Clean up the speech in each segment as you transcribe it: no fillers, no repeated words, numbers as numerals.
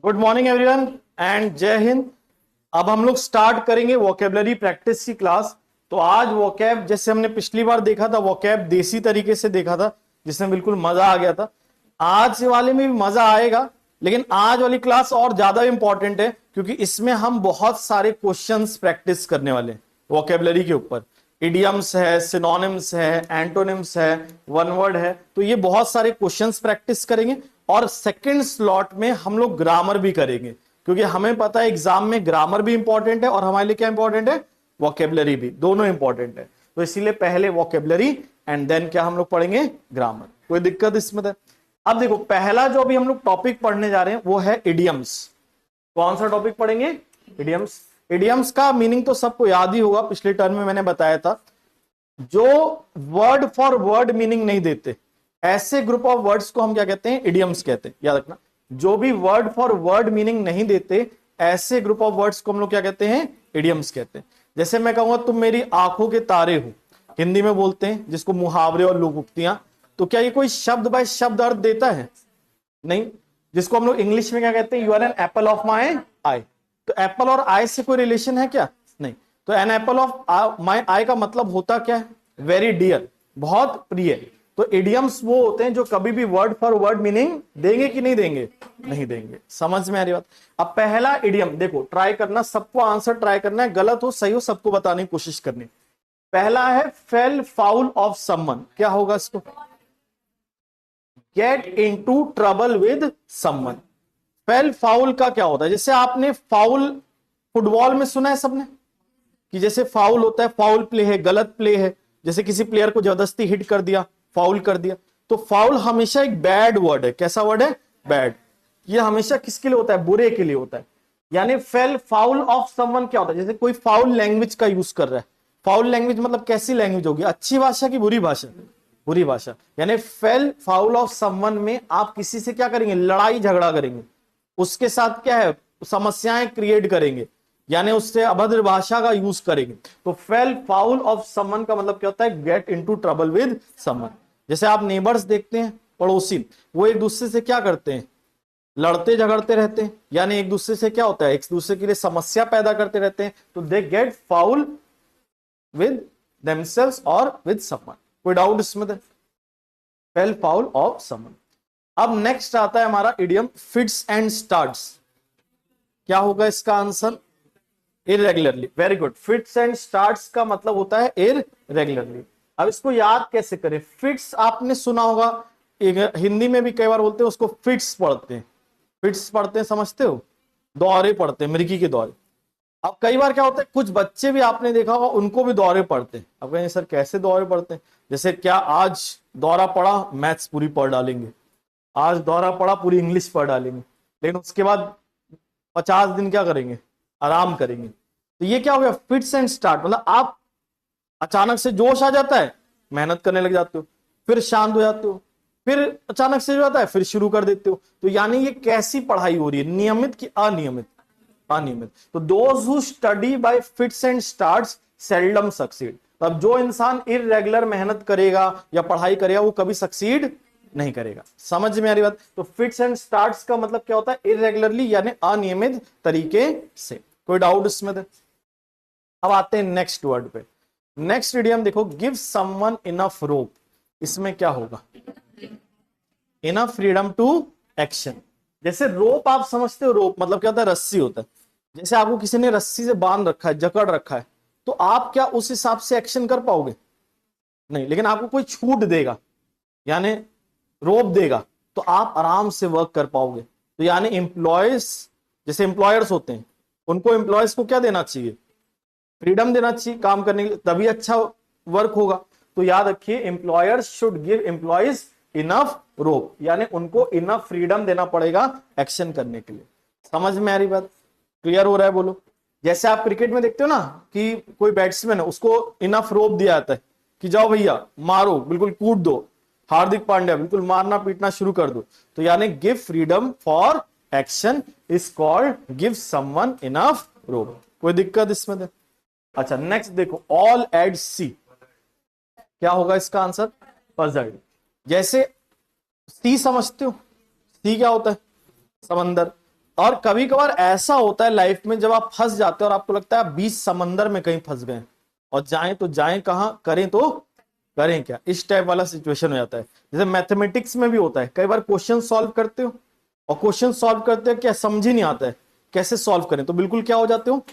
Good morning everyone and जय हिंद। अब हम लोग स्टार्ट करेंगे वोकेबलरी प्रैक्टिस की क्लास। तो आज वोकैब जैसे हमने पिछली बार देखा था, वोकैब देसी तरीके से देखा था जिसमें बिल्कुल मजा आ गया था। आज वाले में भी मजा आएगा, लेकिन आज वाली क्लास और ज्यादा इंपॉर्टेंट है क्योंकि इसमें हम बहुत सारे क्वेश्चंस प्रैक्टिस करने वाले हैं वोकेबलरी के ऊपर। इडियम्स है, सिनोनिम्स है, एंटोनिम्स है, वन वर्ड है, तो ये बहुत सारे क्वेश्चंस प्रैक्टिस करेंगे। और सेकंड स्लॉट में हम लोग ग्रामर भी करेंगे क्योंकि हमें पता है एग्जाम में ग्रामर भी इंपॉर्टेंट है और हमारे लिए क्या इंपॉर्टेंट है, वोकेबलरी भी, दोनों इंपॉर्टेंट है। तो इसीलिए पहले वोकेबलरी एंड देन क्या हम लोग पढ़ेंगे, ग्रामर। कोई दिक्कत इसमें है? अब देखो, पहला जो अभी हम लोग टॉपिक पढ़ने जा रहे हैं वो है इडियम्स। कौन सा टॉपिक पढ़ेंगे? इडियम्स। इडियम्स का मीनिंग तो सबको याद ही होगा, पिछले टर्म में मैंने बताया था। जो वर्ड फॉर वर्ड मीनिंग नहीं देते, ऐसे ग्रुप ऑफ वर्ड्स को हम क्या कहते हैं, इडियम्स कहते हैं। याद रखना, जो भी वर्ड फॉर वर्ड मीनिंग नहीं देते, ऐसे ग्रुप ऑफ वर्ड्स को हम लोग क्या कहते हैं, इडियम्स कहते हैं। जैसे मैं कहूंगा तुम मेरी आंखों के तारे हो, हिंदी में बोलते हैं जिसको मुहावरे और लोकोक्तियां। तो क्या ये कोई शब्द बाय शब्द अर्थ देता है? नहीं। जिसको हम लोग इंग्लिश में क्या कहते हैं, you are an apple of my eye. तो एप्पल और आई से कोई रिलेशन है क्या? नहीं। तो एन एप्पल ऑफ माई आई का मतलब होता क्या है? वेरी डियर, बहुत प्रिय। तो इडियम्स वो होते हैं जो कभी भी वर्ड फॉर वर्ड मीनिंग देंगे कि नहीं देंगे? नहीं देंगे। समझ में आ रही बात? अब पहला इडियम देखो, ट्राई करना, सबको आंसर ट्राई करना है, गलत हो सही हो सबको बताने की कोशिश करनी। पहला है फेल फाउल ऑफ समवन। क्या होगा इसको? Get into trouble with someone. Fail foul का क्या होता है? जैसे आपने फाउल फुटबॉल में सुना है सबने कि जैसे फाउल होता है, फाउल प्ले है, गलत प्ले है। जैसे किसी प्लेयर को जबरदस्ती हिट कर दिया, फाउल कर दिया। तो फाउल हमेशा एक बैड वर्ड है। कैसा वर्ड है? बैड। ये हमेशा किसके लिए होता है? बुरे के लिए होता है। यानी फेल फाउल ऑफ समवन क्या होता है? जैसे कोई फाउल लैंग्वेज का यूज कर रहा है। फाउल लैंग्वेज मतलब कैसी लैंग्वेज होगी? अच्छी भाषा की बुरी भाषा? बुरी भाषा। यानी फेल फाउल ऑफ समवन में आप किसी से क्या करेंगे? लड़ाई झगड़ा करेंगे, उसके साथ क्या है, समस्याएं क्रिएट करेंगे, यानी उससे अभद्र भाषा का यूज करेंगे। तो फेल फाउल ऑफ समवन का मतलब क्या होता है? Get into trouble with someone. जैसे आप नेबर्स देखते हैं, पड़ोसी, वो एक दूसरे से क्या करते हैं? लड़ते झगड़ते रहते हैं, यानी एक दूसरे से क्या होता है, एक दूसरे के लिए समस्या पैदा करते रहते हैं। तो they get foul with themselves और विद समवन। कोई डाउट इसमें? Fail foul of someone. अब नेक्स्ट आता है हमारा इडियम फिट्स एंड स्टार्ट्स। क्या होगा इसका answer? Irregularly. Very good. Fits and starts का मतलब होता है इरेगुलरली। अब इसको याद कैसे करें? फिट्स आपने सुना होगा, हिंदी में भी कई बार बोलते हैं उसको, फिट्स पढ़ते हैं। फिट्स पढ़ते हैं, समझते हो? दौरे पढ़ते हैं, मृगी के दौरे। अब कई बार क्या होता है, कुछ बच्चे भी आपने देखा होगा उनको भी दौरे पढ़ते हैं। अब कहेंगे सर कैसे दौरे पढ़ते हैं? जैसे क्या आज दौरा पड़ा, मैथ्स पूरी पढ़ डालेंगे। आज दौरा पड़ा, पूरी इंग्लिश पढ़ डालेंगे। लेकिन उसके बाद 50 दिन क्या करेंगे? आराम करेंगे। तो ये क्या हो गया? Fits and start. मतलब आप अचानक से जोश आ जाता है, मेहनत करने लग जाते हो, फिर शांत हो जाते हो, फिर अचानक से जो आता है फिर शुरू कर देते हो। तो यानी ये कैसी पढ़ाई हो रही है, नियमित की अनियमित? अनियमित। तो those who study bye fits and starts seldom succeed. अब जो इंसान इरेगुलर मेहनत करेगा या पढ़ाई करेगा वो कभी सक्सीड नहीं करेगा। समझ में आ रही बात? तो फिट्स एंड स्टार्ट्स का मतलब क्या होता है? इरेगुलरली, यानी अनियमित तरीके से। कोई डाउट इसमें? अब आते हैं नेक्स्ट वर्ड पे। नेक्स्ट इडियम देखो, गिव समवन इनफ रोप। इसमें क्या होगा? Enough freedom to action. जैसे रोप आप समझते हो, रोप मतलब क्या होता है? रस्सी होता है। जैसे आपको किसी ने रस्सी से बांध रखा है, जकड़ रखा है, तो आप क्या उस हिसाब से एक्शन कर पाओगे? नहीं। लेकिन आपको कोई छूट देगा, यानी रोप देगा, तो आप आराम से वर्क कर पाओगे। तो यानी एम्प्लॉयज, जैसे एम्प्लॉयर्स होते हैं, उनको एम्प्लॉयज को क्या देना चाहिए? फ्रीडम देना चाहिए काम करने के लिए, तभी अच्छा वर्क होगा। तो याद रखिए, employers should give employees enough rope, यानी उनको इनफ फ्रीडम देना पड़ेगा एक्शन करने के लिए। समझ में आ रही बात? क्लियर हो रहा है? बोलो। जैसे आप क्रिकेट में देखते हो ना कि कोई बैट्समैन है, उसको इनफ रोप दिया जाता है कि जाओ भैया मारो, बिल्कुल कूद दो। हार्दिक पांड्या बिल्कुल मारना पीटना शुरू कर दो। तो यानी give freedom for action is called give someone enough rope. कोई दिक्कत इसमें? अच्छा, नेक्स्ट देखो, ऑल एट सी। क्या होगा इसका आंसर? पजल्ड। जैसे सी समझते हो, सी क्या होता है? समंदर। और कभी कभार ऐसा होता है लाइफ में जब आप फंस जाते हैं और आपको लगता है आप बीच समंदर में कहीं फंस गए और जाएं तो जाएं कहां, करें तो करें क्या, इस टाइप वाला सिचुएशन हो जाता है। जैसे मैथमेटिक्स में भी होता है, कई बार क्वेश्चन सॉल्व करते हो और क्वेश्चन सॉल्व करते हो क्या समझ ही नहीं आता है कैसे सॉल्व करें, तो बिल्कुल क्या हो जाते हो,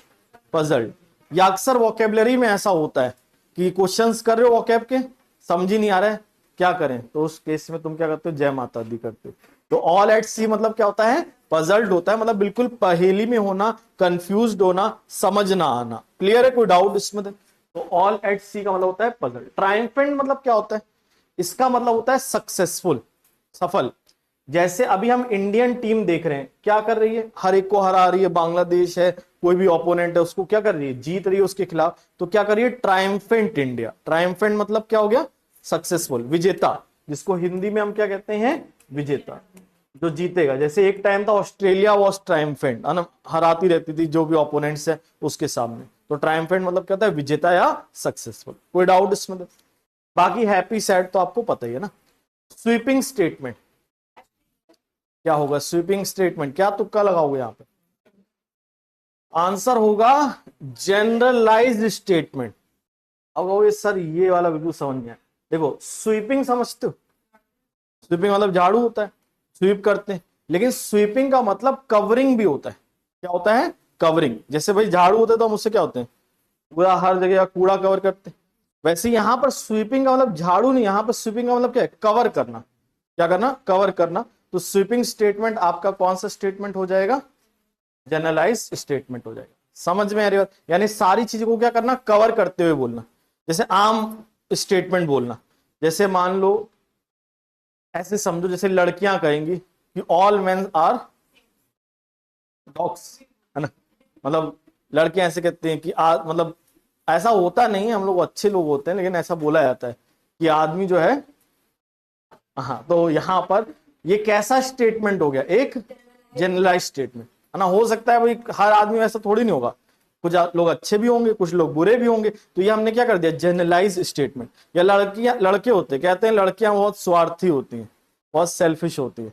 पजल्ड। या अक्सर वोकेबलरी में ऐसा होता है कि क्वेश्चंस कर रहे हो वोकैब के, समझ ही नहीं आ रहा है क्या करें, तो उस केस में तुम क्या करते हो, जय माता दी करते हो। तो ऑल एट सी मतलब क्या होता है, पजल्ड होता है, मतलब बिल्कुल पहेली में होना, कंफ्यूज्ड होना, समझ ना आना। क्लियर है, कोई डाउट इसमें? तो ऑल एट सी का मतलब होता है पजल। ट्रायम्फेंट मतलब क्या होता है, इसका मतलब होता है सक्सेसफुल, सफल। जैसे अभी हम इंडियन टीम देख रहे हैं, क्या कर रही है, हर एक को हरा रही है, बांग्लादेश है, कोई भी ओपोनेंट है उसको क्या कर रही है, जीत रही है उसके खिलाफ, तो क्या कर रही है, ट्रायम्फेंट इंडिया। ट्रायम्फेंट मतलब क्या हो गया, सक्सेसफुल, विजेता, जिसको हिंदी में हम क्या कहते हैं, विजेता, जो जीतेगा। जैसे एक टाइम था ऑस्ट्रेलिया वॉज ट्रायम्फेंट, हराती रहती थी जो भी ओपोनेंट्स है उसके सामने। तो ट्रायम्फेंट मतलब क्या होता है, विजेता या सक्सेसफुल। कोई डाउट इसमें? बाकी हैप्पी सैड तो आपको पता ही है ना। स्वीपिंग स्टेटमेंट क्या होगा, स्वीपिंग स्टेटमेंट क्या तुक्का लगाओगे यहां पे, आंसर होगा जनरलाइज्ड स्टेटमेंट। अब कहोगे सर ये वाला बिल्कुल समझ नहीं आया। देखो स्वीपिंग समझते हो, स्वीपिंग मतलब झाड़ू होता है, स्वीप करते हैं, लेकिन स्वीपिंग का मतलब कवरिंग भी होता है। क्या होता है, कवरिंग। जैसे भाई झाड़ू होता है तो हम उससे क्या होते हैं, पूरा हर जगह कूड़ा कवर करते हैं। वैसे यहां पर स्वीपिंग का मतलब झाड़ू नहीं, यहां पर स्वीपिंग का मतलब क्या है, कवर करना। क्या करना, कवर करना। तो स्वीपिंग स्टेटमेंट आपका कौन सा स्टेटमेंट हो जाएगा, जनरलाइज स्टेटमेंट हो जाएगा। समझ में आ रही बात, यानी सारी चीजों को क्या करना, कवर करते हुए बोलना। जैसे आम स्टेटमेंट बोलना, जैसे मान लो ऐसे समझो, जैसे लड़कियां कहेंगी कि ऑल मेन आर डॉग्स, है ना, मतलब लड़कियां ऐसे कहते हैं कि मतलब ऐसा होता नहीं है, हम लोग अच्छे लोग होते हैं, लेकिन ऐसा बोला जाता है कि आदमी जो है, हाँ, तो यहां पर ये कैसा स्टेटमेंट हो गया, एक जनरलाइज स्टेटमेंट, है ना। हो सकता है भाई हर आदमी वैसा थोड़ी नहीं होगा, कुछ लोग अच्छे भी होंगे, कुछ लोग बुरे भी होंगे, तो ये हमने क्या कर दिया, जनरलाइज स्टेटमेंट। या लड़कियां, लड़के होते हैं, कहते हैं लड़कियां बहुत स्वार्थी होती हैं, बहुत सेल्फिश होती है,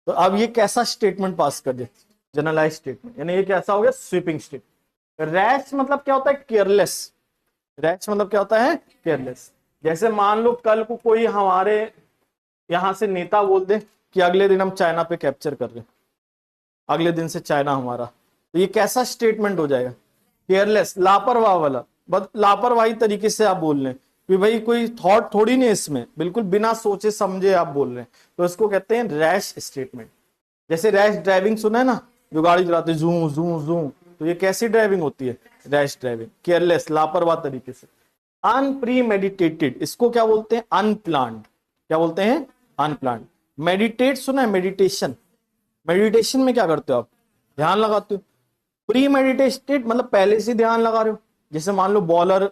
तो अब ये कैसा स्टेटमेंट पास कर दिया, जनरलाइज स्टेटमेंट। यानी ये कैसा हो गया, स्वीपिंग स्टेटमेंट। रैश मतलब क्या होता है, केयरलेस। रैश मतलब क्या होता है, केयरलेस। जैसे मान लो कल को कोई हमारे यहां से नेता बोल दे कि अगले दिन हम चाइना पे कैप्चर कर रहे हैं, अगले दिन से चाइना हमारा, तो ये कैसा स्टेटमेंट हो जाएगा, केयरलेस, लापरवाह वाला। बस लापरवाही तरीके से आप बोल रहे हैं कि भाई कोई थॉट थोड़ी नहीं इसमें, बिल्कुल बिना सोचे समझे आप बोल रहे हैं, तो इसको कहते हैं रैश स्टेटमेंट। जैसे रैश ड्राइविंग सुना है ना, जो गाड़ी चलाते जू जू जू, तो ये कैसी ड्राइविंग होती है, रैश ड्राइविंग, केयरलेस, लापरवाह तरीके से। अनप्रीमेडिटेटेड, इसको क्या बोलते हैं, अनप्लान्ड। क्या बोलते हैं, अनप्लान्ड। मेडिटेट सुना है, मेडिटेशन, मेडिटेशन में क्या करते हो आप, ध्यान लगाते हो। प्री मेडिटेटेड मतलब पहले से ध्यान लगा रहे हो। जैसे मान लो बॉलर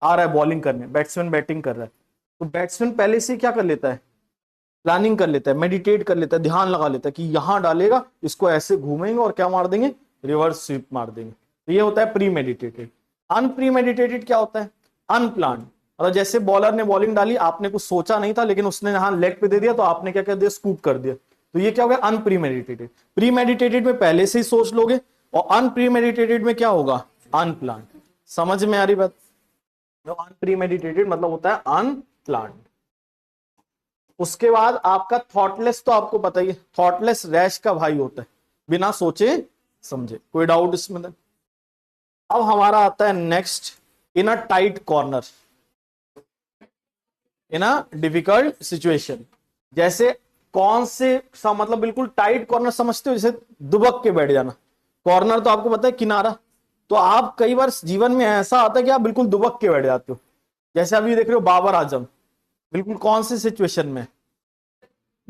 आ रहा है बॉलिंग करने, बैट्समैन बैटिंग कर रहा है, तो बैट्समैन पहले से क्या कर लेता है, प्लानिंग कर लेता है, मेडिटेट कर लेता है, ध्यान लगा लेता है कि यहां डालेगा, इसको ऐसे घूमेंगे और क्या मार देंगे, रिवर्स स्वीप मार देंगे। तो ये होता है प्री मेडिटेटेड। अनप्री मेडिटेटेड क्या होता है, अनप्लान्ड। और जैसे बॉलर ने बॉलिंग डाली, आपने कुछ सोचा नहीं था, लेकिन उसने यहां लेग पे दे दिया, तो आपने क्या कर दिया, स्कूप कर दिया, तो ये क्या हो गया, अनप्रीमेडिटेटेड। प्रीमेडिटेटेड में पहले से ही सोच लोगे, और अनप्रीमेडिटेटेड में क्या होगा, अनप्लान्ड। समझ में आ रही बात, अनप्रीमेडिटेटेड मतलब होता है अनप्लान्ड। उसके बाद आपका थॉटलेस, तो आपको पता ही है, थॉटलेस रैश का भाई होता है, बिना सोचे समझे। कोई डाउट इसमें? अब हमारा आता है next, in a tight corner, in a difficult situation. जैसे कौन से मतलब बिल्कुल टाइट कॉर्नर समझते हो, जैसे दुबक के बैठ जाना। कॉर्नर तो आपको पता है, किनारा। तो आप कई बार जीवन में ऐसा आता है कि आप बिल्कुल दुबक के बैठ जाते हो। जैसे अभी देख रहे हो बाबर आजम, बिल्कुल कौन सी सिचुएशन में,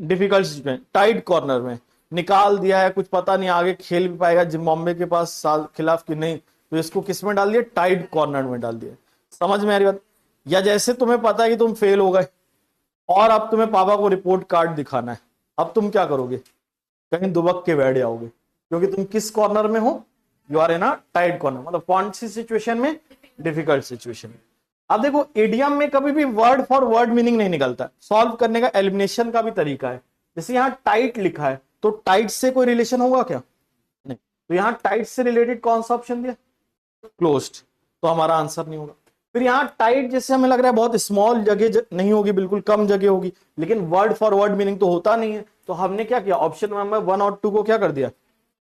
डिफिकल्ट सिचुएशन, टाइट कॉर्नर में, निकाल दिया है, कुछ पता नहीं आगे खेल भी पाएगा जिम्बाब्वे के पास साल खिलाफ कि नहीं, तो इसको किस में डाल दिया, टाइट कॉर्नर में डाल दिया। समझ में आ रही बात? या जैसे तुम्हें पता है कि तुम फेल हो गए और अब तुम्हें पापा को रिपोर्ट कार्ड दिखाना है, अब तुम क्या करोगे, कहीं दुबक के बैठ जाओगे, क्योंकि तुम किस कॉर्नर में हो, you are in a tight corner. मतलब कौन सी सिचुएशन में, डिफिकल्ट सिचुएशन में। अब देखो इडियम में कभी भी वर्ड फॉर वर्ड मीनिंग नहीं निकलता, सॉल्व करने का एलिमिनेशन का भी तरीका है। जैसे यहां टाइट लिखा है, तो टाइट से कोई रिलेशन होगा क्या, तो यहाँ टाइट से रिलेटेड कौन सा ऑप्शन दिया, क्लोज्ड, तो हमारा आंसर नहीं होगा। फिर यहाँ टाइट जैसे हमें लग रहा है बहुत स्मॉल जगह नहीं होगी, बिल्कुल कम जगह होगी, लेकिन वर्ड फॉर वर्ड मीनिंग तो होता नहीं है, तो हमने क्या किया, ऑप्शन नंबर 1 और 2 को क्या कर दिया,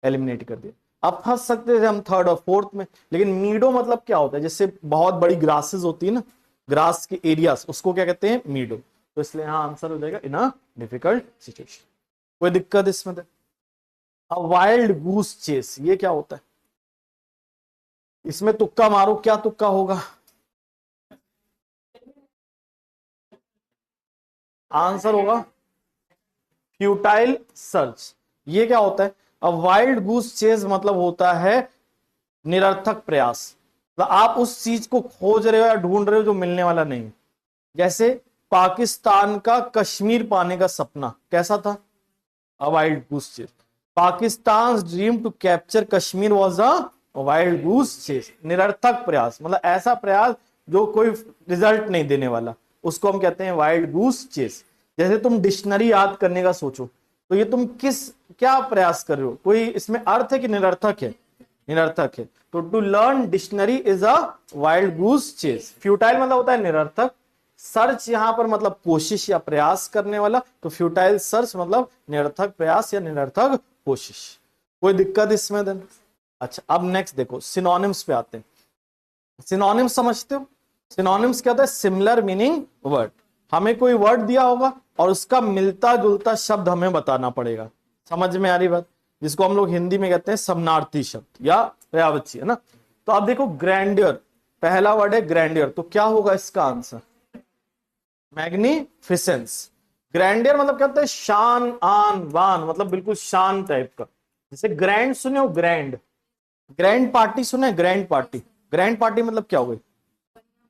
एलिमिनेट कर दिया। अब फंस सकते थे हम थर्ड और फोर्थ में, लेकिन मीडो मतलब क्या होता है, जैसे बहुत बड़ी ग्रासेस होती है ना, ग्रास के एरियाज, उसको क्या कहते हैं, मीडो। तो इसलिए यहाँ आंसर हो जाएगा इन अ डिफिकल्ट सिचुएशन। कोई दिक्कत इसमें? अ वाइल्ड गूस चेस, ये क्या होता है, इसमें तुक्का मारो, क्या तुक्का होगा, आंसर होगा फ्यूटाइल सर्च। ये क्या होता है, अ वाइल्ड गूस चेस मतलब होता है निरर्थक प्रयास, मतलब आप उस चीज को खोज रहे हो या ढूंढ रहे हो जो मिलने वाला नहीं है। जैसे पाकिस्तान का कश्मीर पाने का सपना कैसा था, a wild goose chase. Pakistan dream to capture Kashmir was a wild goose chase, निरर्थक प्रयास, मतलब ऐसा प्रयास जो कोई रिजल्ट नहीं देने वाला, उसको हम कहते हैं वाइल्ड गूस चेस। जैसे तुम डिक्शनरी याद करने का सोचो, तो ये तुम क्या प्रयास कर रहे हो, कोई इसमें अर्थ है कि निरर्थक है, निरर्थक है। तो to learn dictionary is a wild goose chase. Futile मतलब होता है निरर्थक, सर्च यहां पर मतलब कोशिश या प्रयास करने वाला, तो फ्यूटाइल सर्च मतलब निरर्थक प्रयास या निरर्थक कोशिश। कोई दिक्कत इसमें देन? अच्छा, अब नेक्स्ट देखो, सिनोनिम्स पे आते हैं। सिनोनिम्स समझते हो, सिनोनिम्स क्या होता है, सिमिलर मीनिंग वर्ड। हमें कोई वर्ड दिया होगा और उसका मिलता जुलता शब्द हमें बताना पड़ेगा, समझ में आ रही बात, जिसको हम लोग हिंदी में कहते हैं समानार्थी शब्द या पर्यायवाची, है ना। तो आप देखो ग्रैंडियर, पहला वर्ड है ग्रैंडियर, तो क्या होगा इसका आंसर, मैग्निफिसेंस। ग्रैंडियर मतलब क्या होता है, शान आन बान, मतलब बिल्कुल शान टाइप का। जैसे ग्रैंड सुने हो, ग्रैंड, ग्रैंड पार्टी सुने, ग्रैंड पार्टी, ग्रैंड पार्टी मतलब क्या हो गई,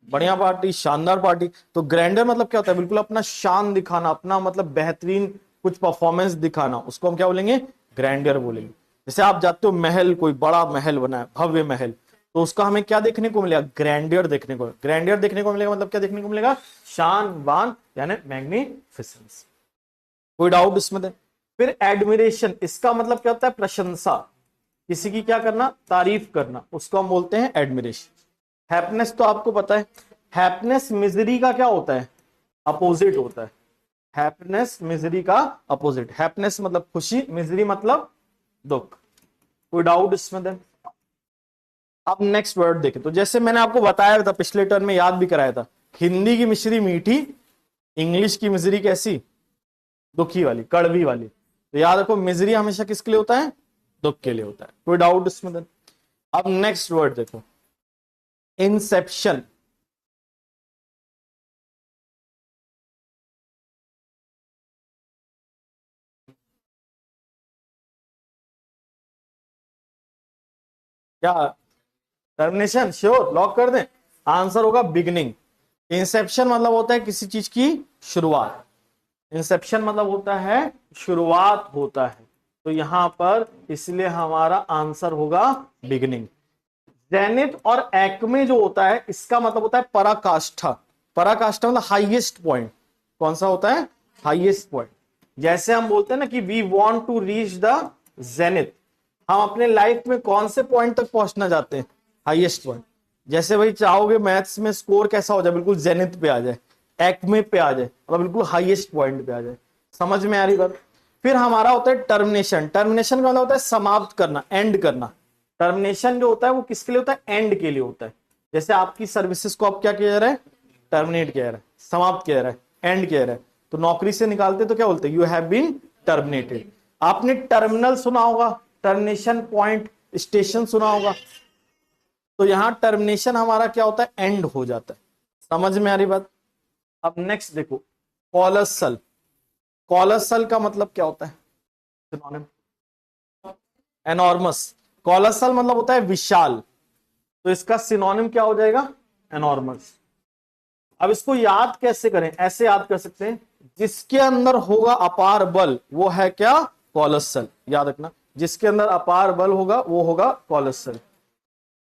बढ़िया पार्टी, शानदार पार्टी। तो ग्रैंडर मतलब क्या होता है, बिल्कुल अपना शान दिखाना, अपना मतलब बेहतरीन कुछ परफॉर्मेंस दिखाना, उसको हम क्या बोलेंगे, ग्रैंडर बोलेंगे। जैसे आप जाते हो महल, कोई बड़ा महल बना है, भव्य महल, तो उसका हमें क्या देखने को मिलेगा, ग्रैंडियर देखने को, ग्रैंडियर देखने को मिलेगा, मतलब क्या देखने को मिलेगा, शान बान यानी मैग्निफिसेंस। कोई डाउट इसमें? फिर एडमिरेशन, इसका मतलब क्या होता है, प्रशंसा, किसी की क्या करना, तारीफ करना, उसको हम बोलते हैं एडमिरेशन। हैप्पीनेस तो आपको पता है, हैप्पीनेस मिजरी का क्या होता है, अपोजिट होता है। हैप्पीनेस मिजरी का अपोजिट, हैप्पीनेस मतलब खुशी, मिजरी मतलब दुख। कोई डाउट इसमें? देन अब नेक्स्ट वर्ड देखें, तो जैसे मैंने आपको बताया था पिछले टर्म में, याद भी कराया था, हिंदी की मिश्री मीठी, इंग्लिश की मिजरी कैसी, दुखी वाली, कड़वी वाली। तो याद रखो मिजरी हमेशा किसके लिए होता है, दुख के लिए होता है। कोई डाउट इसमें? देन अब नेक्स्ट वर्ड देखो, इंसेप्शन। क्या, टर्मिनेशन, श्योर, लॉक कर दें, आंसर होगा बिगिनिंग। इंसेप्शन मतलब होता है किसी चीज की शुरुआत, इंसेप्शन मतलब होता है शुरुआत होता है, तो यहां पर इसलिए हमारा आंसर होगा बिगिनिंग। जेनिथ और एक्मे जो होता है, इसका मतलब होता है पराकाष्ठा, पराकाष्ठा मतलब हाईएस्ट पॉइंट, कौन सा होता है, हाईएस्ट पॉइंट। जैसे हम बोलते हैं ना कि we want to reach the zenith, हम अपने लाइफ में कौन से पॉइंट तक पहुंचना चाहते हैं, हाईएस्ट पॉइंट। जैसे भाई चाहोगे मैथ्स में स्कोर कैसा हो जाए, बिल्कुल जेनिथ पे आ जाए, एक्मे पे आ जाए, मतलब बिल्कुल हाईएस्ट पॉइंट पे आ जाए, समझ में आ रही बात। फिर हमारा होता है टर्मिनेशन, टर्मिनेशन का मतलब होता है समाप्त करना, एंड करना। टर्मिनेशन जो होता है वो किसके लिए होता है, एंड के लिए होता है। जैसे आपकी सर्विसेज को आप क्या किया जा रहा है, टर्मिनेट किया जा रहा है, समाप्त किया जा रहा है, एंड किया जा रहा है। तो नौकरी से निकालते तो क्या बोलते हैं, यू हैव बीन टर्मिनेटेड। आपने टर्मिनल सुना होगा, टर्मिनेशन पॉइंट, स्टेशन सुना होगा, तो यहां टर्मिनेशन हमारा क्या होता है, एंड हो जाता है। समझ में आ रही बात। अब नेक्स्ट देखो, कॉलसल। कॉलसल का मतलब क्या होता है, सिनोनिम, एनॉर्मस। कॉलसल मतलब होता है विशाल, तो इसका सिनोनिम क्या हो जाएगा, एनॉर्मस। अब इसको याद कैसे करें, ऐसे याद कर सकते हैं, जिसके अंदर होगा अपार बल वो है क्या, कॉलसल। याद रखना, जिसके अंदर अपार बल होगा वो होगा कॉलसल।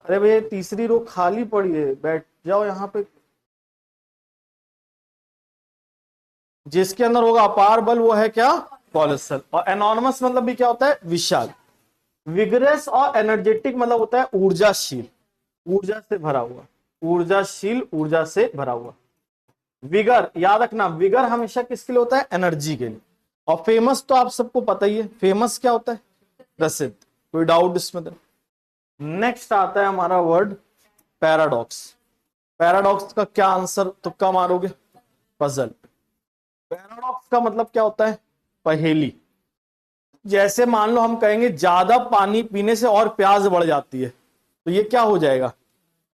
अरे भैया तीसरी रो खाली पड़ी है, बैठ जाओ यहां पे। जिसके अंदर होगा अपार बल वो है क्या, कॉलसल। और एनॉर्मस मतलब भी क्या होता है, विशाल। विगरस और एनर्जेटिक मतलब होता है ऊर्जाशील, ऊर्जा से भरा हुआ, ऊर्जाशील, ऊर्जा से भरा हुआ। विगर, याद रखना विगर हमेशा किसके लिए होता है? एनर्जी के लिए। और फेमस तो आप सबको पता ही है, फेमस क्या होता है? प्रसिद्ध, कोई डाउट इसमें? तो नेक्स्ट आता है हमारा वर्ड पैराडॉक्स। पैराडॉक्स का क्या आंसर तुक्का मारोगे? पजल। पैराडॉक्स का मतलब क्या होता है? पहेली। जैसे मान लो हम कहेंगे ज्यादा पानी पीने से और प्यास बढ़ जाती है, तो ये क्या हो जाएगा?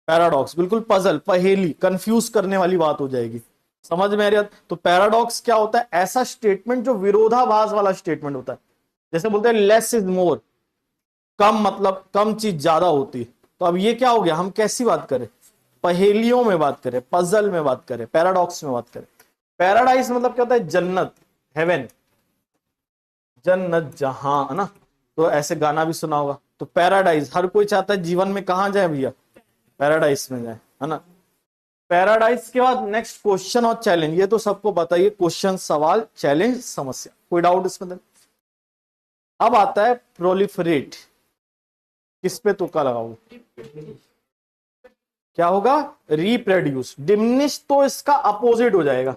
पैराडॉक्स। बिल्कुल पजल, पहेली, कंफ्यूज करने वाली बात हो जाएगी। समझ में आ रही है? तो पैराडॉक्स क्या होता है? ऐसा स्टेटमेंट जो विरोधाभास वाला स्टेटमेंट होता है। जैसे बोलते हैं लेस इज मोर, कम मतलब कम चीज ज्यादा होती है। तो अब ये क्या हो गया? हम कैसी बात करें? पहेलियों में बात करें, पजल में बात करें, पैराडॉक्स में बात करें। पैराडाइज मतलब क्या होता है? जन्नत, हेवन, जन्नत जहां, है ना? तो ऐसे गाना भी सुना होगा। तो पैराडाइज, हर कोई चाहता है जीवन में कहां जाए भैया? पैराडाइज में जाए, है ना? पैराडाइज के बाद नेक्स्ट क्वेश्चन और चैलेंज, ये तो सबको बताइए, क्वेश्चन, सवाल, चैलेंज, समस्या, कोई डाउट इसमें? अब आता है प्रोलिफरेट। किस पे तुक्का लगाओगे? क्या होगा? रिप्रोड्यूस। डिमिनिश तो इसका अपोजिट हो जाएगा,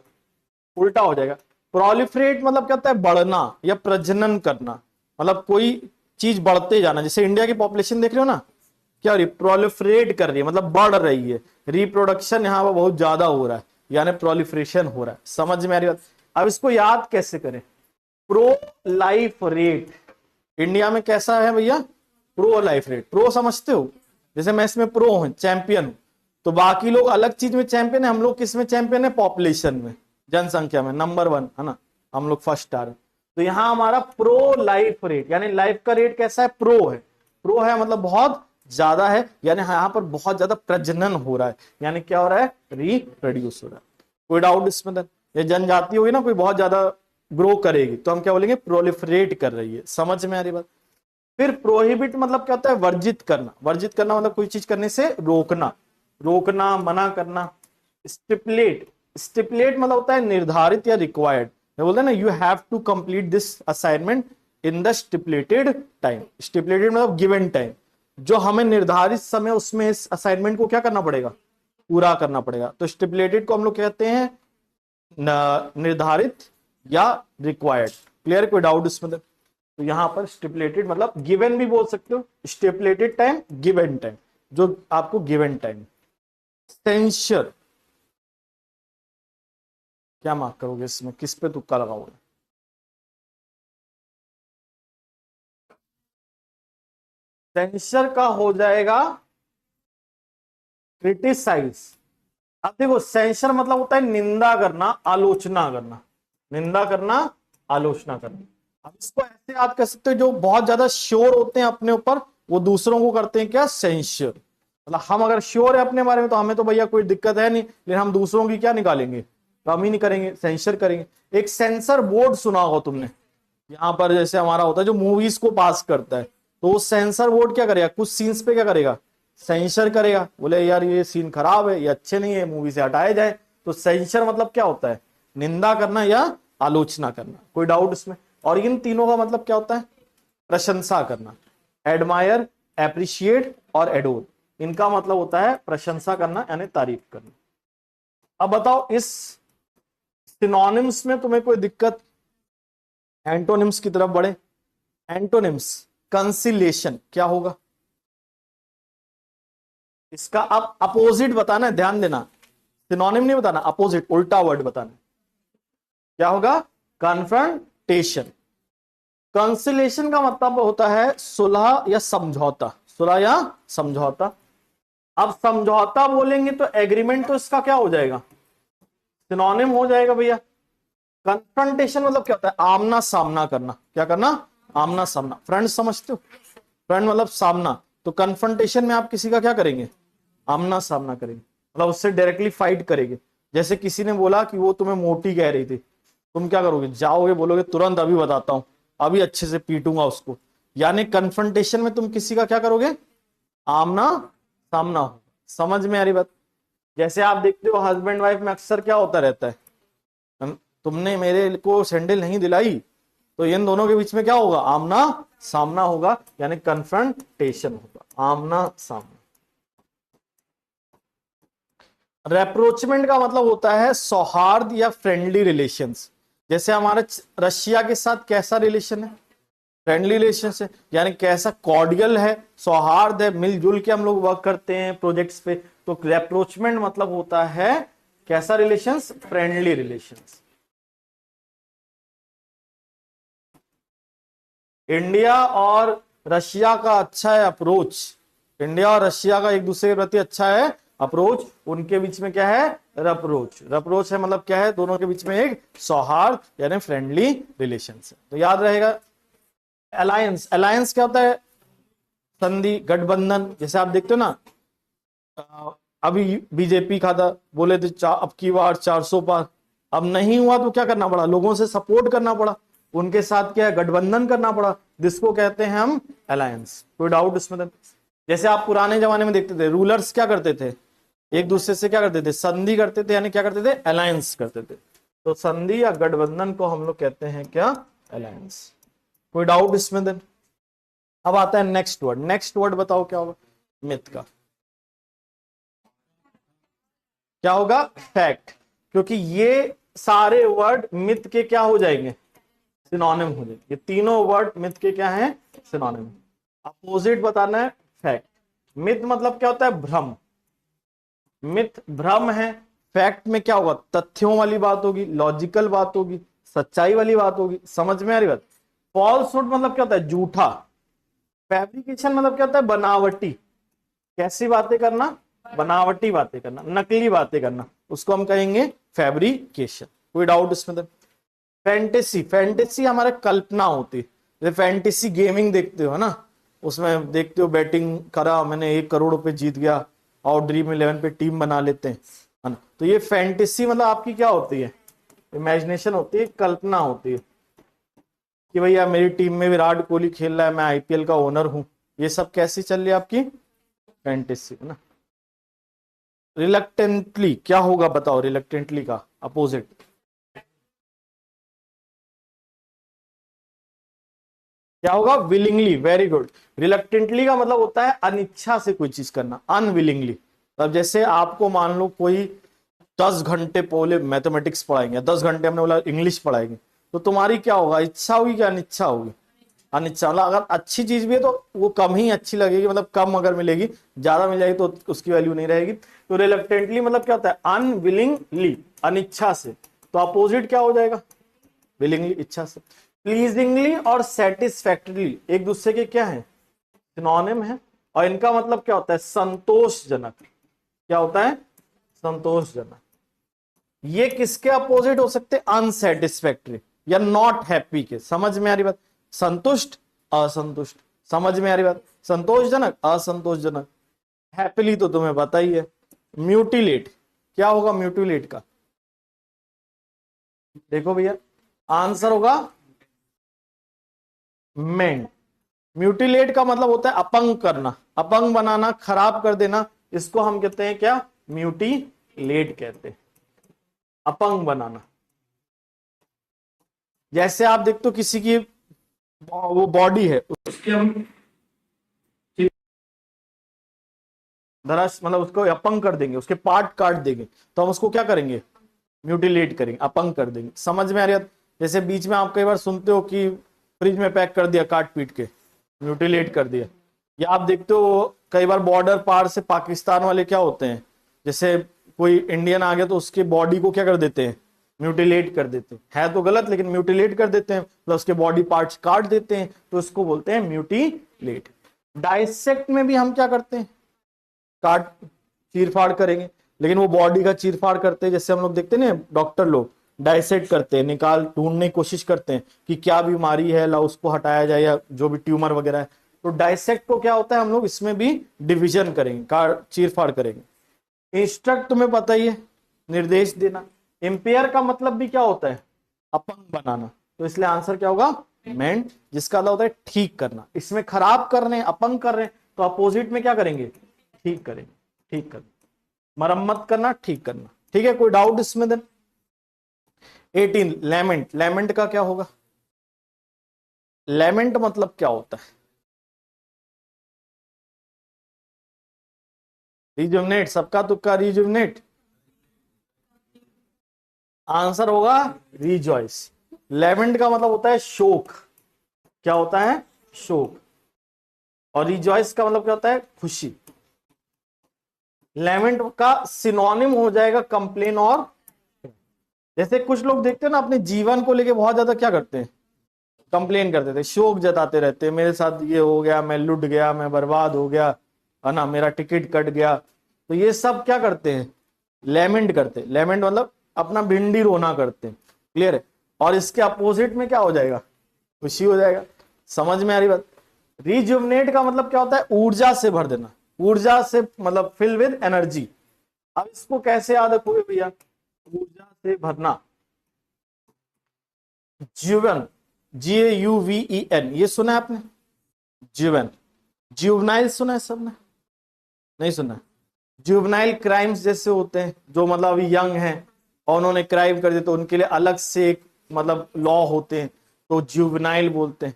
उल्टा हो जाएगा। प्रोलिफरेट मतलब क्या होता है? बढ़ना या प्रजनन करना, मतलब कोई चीज बढ़ते जाना। जैसे इंडिया की पॉपुलेशन देख रहे हो ना, क्या प्रोलिफरेट कर रही है, मतलब बढ़ रही है। रिप्रोडक्शन यहाँ पर बहुत ज्यादा हो रहा है, यानी प्रोलिफरेशन हो रहा है। समझ में आ रही बात? अब इसको याद कैसे करें? प्रो लाइफ रेट इंडिया में कैसा है भैया? Pro life rate. प्रो समझते हो? जैसे मैं इसमें प्रो हूं, चैंपियन हूं, तो बाकी लोग अलग चीज में चैंपियन है, हम लोग किस में चैंपियन है? पॉपुलेशन में, जनसंख्या में नंबर 1, है ना? हम लोग फर्स्ट आ रहे। तो यहां हमारा प्रो लाइफ रेट, यानी लाइफ का रेट कैसा है? प्रो है। प्रो है मतलब बहुत ज्यादा है, यानी यहां पर बहुत ज्यादा प्रजनन हो रहा है, यानी क्या हो रहा है? रिप्रोड्यूस हो रहा है। कोई डाउट इसमें? ये जनजाति होगी ना, कोई बहुत ज्यादा ग्रो करेगी, तो हम क्या बोलेंगे? प्रोलिफरेट कर रही है। समझ में आ रही बात? फिर प्रोहिबिट मतलब क्या होता है? वर्जित करना। वर्जित करना मतलब कोई चीज करने से रोकना, रोकना, मना करना। स्टिपुलेट, स्टिपुलेट मतलब होता है निर्धारित या रिक्वायर्ड। बोलते हैं ना, you have to complete this assignment in the stipulated time. Stipulated मतलब गिवन टाइम, जो हमें निर्धारित समय, उसमें इस असाइनमेंट को क्या करना पड़ेगा? पूरा करना पड़ेगा। तो स्टिपुलेटेड को हम लोग कहते हैं निर्धारित या रिक्वायर्ड। क्लियर? कोई डाउट इसमें? तो यहां पर स्टिपुलेटेड मतलब गिवन भी बोल सकते हो, स्टिपुलेटेड टाइम, गिवन टाइम, जो आपको गिवन टाइम। सेंसर, क्या मार्क करोगे इसमें? किस पे तुक्का लगाओगे? सेंसर का हो जाएगा क्रिटिसाइज। अब देखो, सेंसर मतलब होता है निंदा करना, आलोचना करना, निंदा करना, आलोचना करना। अब इसको ऐसे याद कर सकते हो, जो बहुत ज्यादा श्योर होते हैं अपने ऊपर, वो दूसरों को करते हैं क्या? सेंसर। मतलब हम अगर श्योर है अपने बारे में, तो हमें तो भैया कोई दिक्कत है नहीं, लेकिन हम दूसरों की क्या निकालेंगे? तो हम ही नहीं करेंगे, सेंसर करेंगे। एक सेंसर बोर्ड सुना होगा तुमने, यहाँ पर जैसे हमारा होता है जो मूवीज को पास करता है, तो वो सेंसर बोर्ड क्या करेगा? कुछ सीन्स पे क्या करेगा? सेंसर करेगा। बोले यार ये सीन खराब है, ये अच्छे नहीं है, मूवी से हटाए जाए। तो सेंसर मतलब क्या होता है? निंदा करना या आलोचना करना। कोई डाउट इसमें? और इन तीनों का मतलब क्या होता है? प्रशंसा करना। एडमायर, एप्रिशिएट और एडोर, इनका मतलब होता है प्रशंसा करना, यानी तारीफ करना। अब बताओ, इस सिनोनिम्स में तुम्हें कोई दिक्कत? एंटोनिम्स की तरफ बढ़े। एंटोनिम्स, कंसिलेशन क्या होगा? इसका आप अपोजिट बताना है, ध्यान देना। सिनोनिम नहीं बताना, अपोजिट, उल्टा वर्ड बताना। क्या होगा? कन्फ्रंटेशन। कंसिलेशन का मतलब होता है सुलह या समझौता, सुलह या समझौता। अब समझौता बोलेंगे तो एग्रीमेंट, तो इसका क्या हो जाएगा? सिनोनिम हो जाएगा भैया। कन्फ्रंटेशन मतलब क्या होता है? आमना सामना करना। क्या करना? आमना सामना। फ्रंट समझते हो? फ्रंट मतलब सामना। तो कन्फ्रंटेशन में आप किसी का क्या करेंगे? आमना सामना करेंगे, मतलब उससे डायरेक्टली फाइट करेंगे। जैसे किसी ने बोला कि वो तुम्हें मोटी कह रही थी, तुम क्या करोगे? जाओगे, बोलोगे तुरंत अभी बताता हूं, अभी अच्छे से पीटूंगा उसको। यानी कन्फ्रंटेशन में तुम किसी का क्या करोगे? आमना सामना हो। समझ में आ रही बात? जैसे आप देखते हो हस्बैंड वाइफ में अक्सर क्या होता रहता है, तुमने मेरे को सैंडल नहीं दिलाई, तो इन दोनों के बीच में क्या होगा? आमना सामना होगा, यानी कन्फ्रंटेशन होगा, आमना सामना। रेप्रोचमेंट का मतलब होता है सौहार्द या फ्रेंडली रिलेशंस। जैसे हमारे रशिया के साथ कैसा रिलेशन है, फ्रेंडली रिलेशन है, यानी कैसा कॉर्डियल है, सौहार्द है, मिलजुल के हम लोग वर्क करते हैं प्रोजेक्ट्स पे। तो रेप्रोचमेंट मतलब होता है कैसा रिलेशंस, फ्रेंडली रिलेशंस। इंडिया और रशिया का अच्छा है अप्रोच, इंडिया और रशिया का एक दूसरे के प्रति अच्छा है अप्रोच, उनके बीच में क्या है, रप्रोच। रप्रोच है मतलब क्या है, दोनों के बीच में एक सौहार्द यानी फ्रेंडली रिलेशन है। तो याद रहेगा। अलायंस, अलायंस क्या होता है, संधि, गठबंधन। जैसे आप देखते हो ना, अभी बीजेपी का था, बोले थे अब की बार 400 पार, अब नहीं हुआ तो क्या करना पड़ा, लोगों से सपोर्ट करना पड़ा, उनके साथ क्या है, गठबंधन करना पड़ा, जिसको कहते हैं हम अलायंस। कोई डाउट इसमें? जैसे आप पुराने जमाने में देखते थे, रूलर्स क्या करते थे, एक दूसरे से क्या करते थे, संधि करते थे, यानी क्या करते थे, अलायंस करते थे। तो संधि या गठबंधन को हम लोग कहते हैं क्या, अलायंस। कोई डाउट इसमें? देन अब आता है नेक्स्ट वर्ड। नेक्स्ट वर्ड बताओ क्या होगा, मिथ का क्या होगा, फैक्ट। क्योंकि ये सारे वर्ड मिथ के क्या हो जाएंगे, सिनोनिम हो जाएंगे। ये तीनों वर्ड मिथ के क्या हैं, सिनोनिम। अपोजिट बताना है फैक्ट। मिथ मतलब क्या होता है, भ्रम। मिथ भ्रम है, फैक्ट में क्या होगा, तथ्यों वाली बात होगी, लॉजिकल बात होगी, सच्चाई वाली बात होगी। समझ में आ रही बात? फॉल्सहुड मतलब क्या होता है, झूठा। फैब्रिकेशन मतलब क्या होता है, बनावटी। कैसी बातें करना, बनावटी बातें करना, नकली बातें करना, उसको हम कहेंगे फैब्रिकेशन। कोई डाउट इसमें? फैंटेसी, फैंटेसी हमारे कल्पना होती है। जैसे फैंटेसी गेमिंग देखते हो ना, उसमें देखते हो बैटिंग करा मैंने 1 करोड़ रुपए जीत गया, और ड्रीम 11 पे टीम बना लेते हैं, है ना। तो ये फैंटेसी मतलब आपकी क्या होती है, इमेजिनेशन होती है, कल्पना होती है कि भैया मेरी टीम में विराट कोहली खेल रहा है, मैं आईपीएल का ओनर हूं। ये सब कैसी चल रही है आपकी, फैंटेसी, है ना। रिलक्टेंटली क्या होगा बताओ, रिलक्टेंटली का अपोजिट क्या होगा, विलिंगली। Very good. रिलक्टेंटली का मतलब होता है अनिच्छा से कोई चीज करना, अनविलिंगली। तब जैसे आपको मान लो कोई 10 घंटे बोले मैथमेटिक्स पढ़ाएंगे, 10 घंटे हमने बोला इंग्लिश पढ़ाएंगे, तो तुम्हारी क्या होगा, इच्छा होगी क्या अनिच्छा होगी, अनिच्छा। मतलब अगर अच्छी चीज भी है तो वो कम ही अच्छी लगेगी, मतलब कम अगर मिलेगी, ज्यादा मिल जाएगी तो उसकी वैल्यू नहीं रहेगी। तो रिलक्टेंटली मतलब क्या होता है, अनविलिंगली, अनिच्छा से। तो अपोजिट क्या हो जाएगा, विलिंगली, इच्छा से। प्लीजिंगली और सेटिस्फैक्टरीली एक दूसरे के क्या है, सिनोनिम है, और इनका मतलब क्या होता है, संतोषजनक। क्या होता है, संतोषजनक। ये किसके अपोजिट हो सकते, अनसेटिस्फैक्टरी या नॉट हैप्पी के। समझ में आ रही बात, संतुष्ट, असंतुष्ट। समझ में आ रही बात, संतोषजनक, असंतोषजनक। हैप्पीली तो तुम्हें पता ही है। म्यूटिलेट क्या होगा, म्यूटिलेट का देखो भैया, आंसर होगा मेंट। म्यूटिलेट का मतलब होता है अपंग करना, अपंग बनाना, खराब कर देना, इसको हम कहते हैं क्या, म्यूटिलेट कहते हैं, अपंग बनाना। जैसे आप देखते हो किसी की वो बॉडी है, उसके हम दरअसल मतलब उसको अपंग कर देंगे, उसके पार्ट काट देंगे, तो हम उसको क्या करेंगे, म्यूटिलेट करेंगे, अपंग कर देंगे। समझ में आ रही है? जैसे बीच में आप कई बार सुनते हो कि फ्रिज में पैक कर दिया, काट पीट के म्यूटिलेट कर दिया। या आप देखते हो कई बार बॉर्डर पार से पाकिस्तान वाले क्या होते हैं, जैसे कोई इंडियन आ गया तो उसके बॉडी को क्या कर देते हैं, म्यूटिलेट कर देते हैं। है तो गलत, लेकिन म्यूटिलेट कर देते हैं, मतलब उसके बॉडी पार्ट्स काट देते हैं, तो उसको बोलते हैं म्यूटिलेट। डाइसेक्ट में भी हम क्या करते हैं, काट चीर फाड़ करेंगे, लेकिन वो बॉडी का चीर फाड़ करते हैं। जैसे हम लोग देखते हैं ना, डॉक्टर लोग डाइसेक्ट करते हैं, निकाल ढूंढने की कोशिश करते हैं कि क्या बीमारी है, ला उसको हटाया जाए, या जो भी ट्यूमर वगैरह है। तो डाइसेक्ट को क्या होता है, हम लोग इसमें भी डिवीजन करेंगे, चीर फाड़ करेंगे। इंस्ट्रक्ट तुम्हें पता ही है, निर्देश देना। इंपेयर का मतलब भी क्या होता है, अपंग बनाना। तो इसलिए आंसर क्या होगा, मेंट, जिसका मतलब होता है ठीक करना। इसमें खराब कर रहे हैं, अपंग कर रहे हैं, तो अपोजिट में क्या करेंगे, ठीक करेंगे, ठीक करना, मरम्मत करना, ठीक करना। ठीक है, कोई डाउट इसमें? देन 18 लैमेंट, लैमेंट का क्या होगा, लेमेंट मतलब क्या होता है? रिजुवनेट, सबका तुक्का रिजुवनेट। आंसर होगा रिजॉइस। लेमेंट का मतलब होता है शोक। क्या होता है? शोक। और रिजॉइस का मतलब क्या होता है? खुशी। लेमेंट का सिनोनिम हो जाएगा कंप्लेन। और जैसे कुछ लोग देखते हैं ना, अपने जीवन को लेके बहुत ज्यादा क्या करते हैं? कंप्लेन करते थे, शोक जताते रहते हैं, मेरे साथ ये हो गया, मैं लुट गया, मैं बर्बाद हो गया, है ना, मेरा टिकट कट गया। तो ये सब क्या करते हैं? लेमेंट करते हैं। लेमेंट मतलब अपना भिंडी रोना करते हैं। क्लियर है? और इसके अपोजिट में क्या हो जाएगा? खुशी हो जाएगा। समझ में आ रही बात? रिजुवनेट का मतलब क्या होता है? ऊर्जा से भर देना। ऊर्जा से मतलब फिल विद एनर्जी। अब इसको कैसे याद रखोगे भैया? ऊर्जा से भरना। जीवन, JUVEN, ये सुना है आपने? जीवन। जुवनाइल सुना है सबने? नहीं सुना? जुवनाइल क्राइम्स जैसे होते हैं, जो मतलब अभी यंग हैं और उन्होंने क्राइम कर दिया, तो उनके लिए अलग से एक मतलब लॉ होते हैं, तो जुवनाइल बोलते हैं।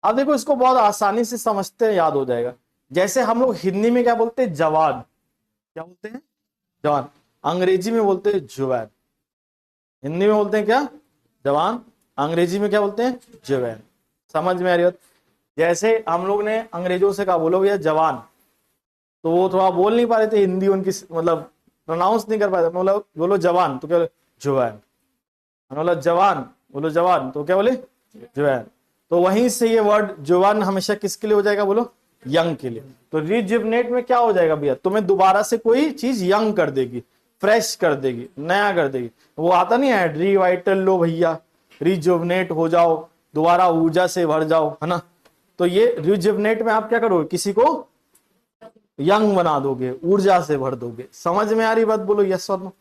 अब देखो, इसको बहुत आसानी से समझते हैं, याद हो जाएगा। जैसे हम लोग हिंदी में क्या बोलते हैं? जवान। क्या बोलते हैं? जवान। अंग्रेजी में बोलते हैं जुवैन। हिंदी में बोलते हैं क्या? जवान। अंग्रेजी में क्या बोलते हैं? जुवैन। समझ में आ रही बात? जैसे हम लोग ने अंग्रेजों से कहा, बोलो भैया जवान, तो वो थोड़ा बोल नहीं पा रहे थे, हिंदी उनकी मतलब प्रोनाउंस नहीं कर पाए थे। बोलो बोलो जवान, तो क्या बोले? जुवैन। बोला जवान, बोलो जवान, तो क्या बोले? जुवैन। तो वहीं से ये वर्ड जुवान हमेशा किसके लिए हो जाएगा? बोलो, यंग के लिए। तो रिजुवनेट में क्या हो जाएगा भैया? तुम्हें दोबारा से कोई चीज यंग कर देगी, फ्रेश कर देगी, नया कर देगी। वो आता नहीं है रिवाइटल लो भैया, रिजुवनेट हो जाओ, दोबारा ऊर्जा से भर जाओ, है ना। तो ये रिजुवनेट में आप क्या करोगे? किसी को यंग बना दोगे, ऊर्जा से भर दोगे। समझ में आ रही बात? बोलो यस और नो।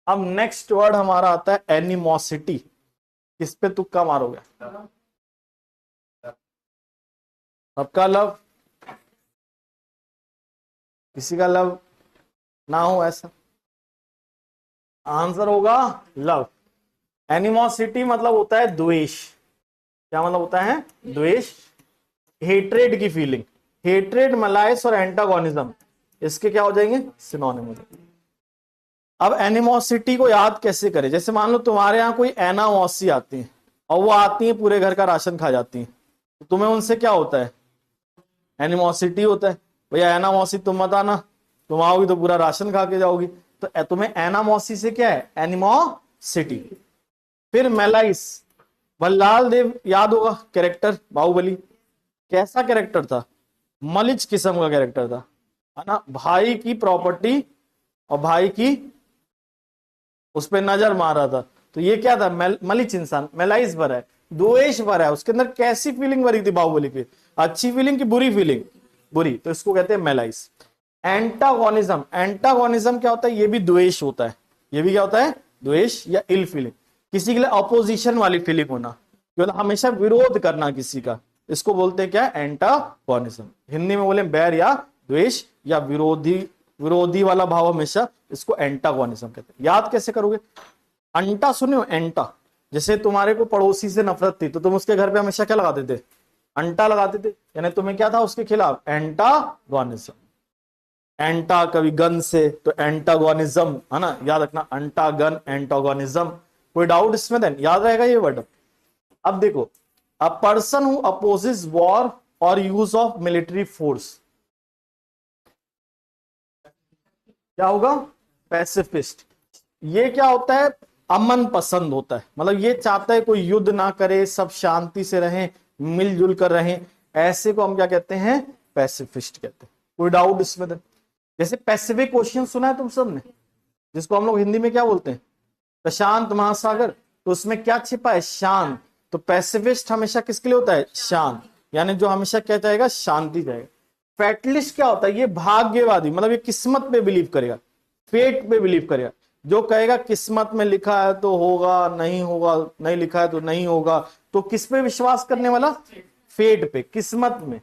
अब नेक्स्ट वर्ड हमारा आता है एनिमोसिटी। किस पे तुक्का मारोगे? सबका लव, किसी का लव ना हो ऐसा? आंसर होगा लव। एनिमोसिटी मतलब होता है द्वेष। क्या मतलब होता है? द्वेष। हेट्रेड की फीलिंग। हेट्रेड, मलाइस और एंटागोनिज्म, इसके क्या हो जाएंगे? सिनोनिम हो जाएंगे। अब एनिमोसिटी को याद कैसे करें? जैसे मान लो तुम्हारे यहाँ कोई एना मौसी आती है, और वो आती है पूरे घर का राशन खा जाती है, तो तुम्हें उनसे क्या होता है? एनिमोसिटी होता है। भैया एना मौसी तुम मत आना, तुम आओगी तो पूरा राशन खा के जाओगी। तो तुम्हें एना मौसी से क्या है? एनिमोसिटी। फिर मेलाइस, बल्लाल देव याद होगा कैरेक्टर, बाहुबली। कैसा कैरेक्टर था? मलिच किस्म का कैरेक्टर था, है ना। भाई की प्रॉपर्टी और भाई की उस पर नजर मार रहा था। तो ये क्या था? मलिच इंसान, मेलाइस भरा है, द्वेष भरा है। उसके अंदर कैसी फीलिंग भरी थी बाहुबली की? अच्छी फीलिंग की बुरी फीलिंग? बुरी। तो इसको कहते हैं मेलाइस। एंटागोनिज्म, एंटागोनिज्म क्या होता है? ये भी द्वेष होता है। ये भी क्या होता है? द्वेष या इल फीलिंग, किसी के लिए अपोजिशन वाली फीलिंग होना, मतलब हमेशा विरोध करना किसी का। इसको बोलते हैं क्या? एंटागोनिज्म। हिंदी में बोले बैर या द्वेष या विरोधी, विरोधी वाला भाव हमेशा, इसको एंटागोनिज्म कहते हैं। याद कैसे करोगे? अंटा सुने हो? एंटा, जैसे तुम्हारे को पड़ोसी से नफरत थी, तो तुम उसके घर पे हमेशा क्या लगाते थे? अंटा लगाते थे। यानी तुम्हें क्या था उसके खिलाफ? एंटागोनिज्म। एंटा कभी गन से, तो एंटागोनिज्म, है ना, याद रखना। अंटा गन, एंटागोनिज्म। कोई डाउट इसमें? देन याद रहेगा ये वर्ड। अब देखो, a person who opposes war और यूज ऑफ मिलिट्री फोर्स, क्या होगा? पैसिफिस्ट। ये क्या होता है? अमन पसंद होता है, मतलब ये चाहता है कोई युद्ध ना करे, सब शांति से रहें, मिलजुल कर रहें। ऐसे को हम क्या कहते हैं? पैसिफिस्ट कहते हैं। कोई डाउट इसमें? जैसे पैसिफिक ओशियन सुना है तुम सबने, जिसको हम लोग हिंदी में क्या बोलते हैं? प्रशांत महासागर। तो उसमें क्या छिपा है? शांत। तो पैसिफिस्ट हमेशा किसके लिए होता है? शांत। यानी जो हमेशा क्या चाहेगा? शांति चाहेगा। फैटलिस्ट क्या होता है? ये भाग्यवादी, मतलब ये किस्मत पे बिलीव करेगा, फेट पे बिलीव करेगा। जो कहेगा किस्मत में लिखा है तो होगा, नहीं होगा, नहीं लिखा है तो नहीं होगा। तो किस पे विश्वास करने वाला? फेट पे, किस्मत में